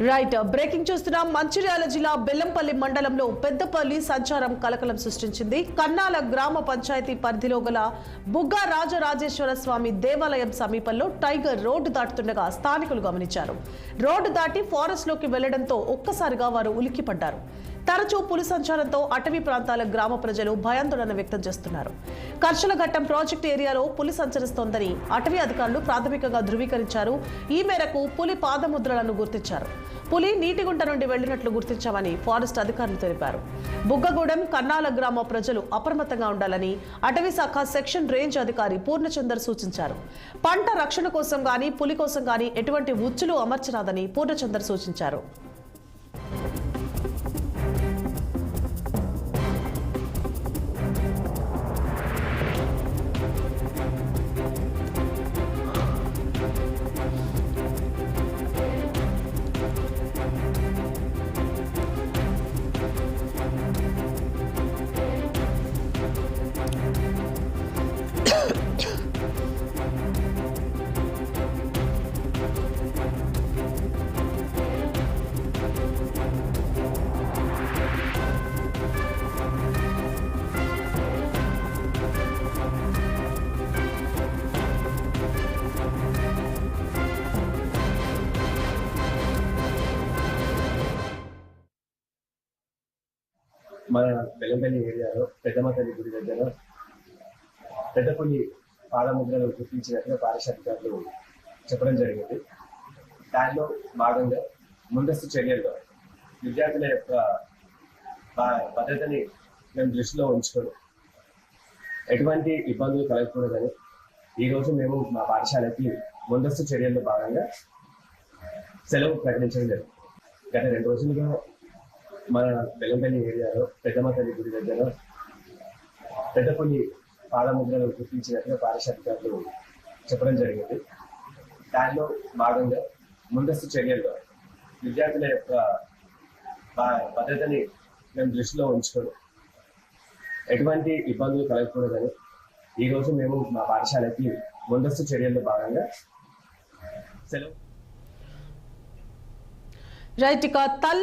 Right breaking చూస్తున్నాం. మంచిర్యాల జిల్లా బెల్లంపల్లి మండలంలో పెద్దపల్లి సంచారం కలకలం సృష్టించింది. కన్నాల గ్రామ పంచాయతీ పరిధిలో గల బుగ్గ రాజరాజేశ్వర స్వామి దేవాలయం సమీపంలో టైగర్ రోడ్డు దాటుతుండగా స్థానికులు గమనించారు. రోడ్డు దాటి ఫారెస్ట్ లోకి వెళ్లడంతో ఒక్కసారిగా వారు ఉలిక్కిపడ్డారు. తరచూ పులి సంచారంతో అటవీ ప్రాంతాల గ్రామ ప్రజలు భయాందోళన వ్యక్తం చేస్తున్నారు. కర్షలఘట్టం ప్రాజెక్టు ఏరియాలో పులి సంచరిస్తోందని అటవీ అధికారులు ప్రాథమికంగా ధృవీకరించారు. ఈ మేరకు పులి పాదముద్రలను గుర్తించారు. పులి నీటిగుంట నుండి వెళ్లినట్లు గుర్తించామని ఫారెస్ట్ అధికారులు తెలిపారు. బుగ్గగూడెం కన్నాల గ్రామ ప్రజలు అప్రమత్తంగా ఉండాలని అటవీ శాఖ సెక్షన్ రేంజ్ అధికారి పూర్ణచందర్ సూచించారు. పంట రక్షణ కోసం గాని పులి కోసం గాని ఎటువంటి ఉచ్చులు అమర్చరాదని పూర్ణచందర్ సూచించారు. మన బెల్లంపల్లి ఏరియాలో పెద్దమ్మ తల్లి గుడి దగ్గర పెద్ద పులి పాదముద్రలు గుర్తించినట్లు పారిశ్రామికలు చెప్పడం జరిగింది. దానిలో భాగంగా ముందస్తు చర్యల్లో విద్యార్థుల యొక్క భద్రతని మేము దృష్టిలో ఉంచుకొని ఎటువంటి ఇబ్బందులు కలగకూడదని ఈరోజు మేము మా పాఠశాలకి ముందస్తు చర్యల్లో భాగంగా సెలవు ప్రకటించడం జరిగింది. గత 2 రోజులుగా మన బెల్లంపల్లి ఏరియాలో పెద్దమ్మ తల్లి గుడి దగ్గర పెద్ద పులి పాదముద్రలు గుర్తించినట్లు పారిశ్రామికలు చెప్పడం జరిగింది. దానిలో భాగంగా ముందస్తు చర్యల్లో విద్యార్థుల యొక్క భద్రతని మేము దృష్టిలో ఉంచుకొని ఎటువంటి ఇబ్బందులు కలగకూడదని ఈరోజు మేము మా పాఠశాలకి ముందస్తు చర్యల్లో భాగంగా సెలవు. రైట్, ఇక తల్లి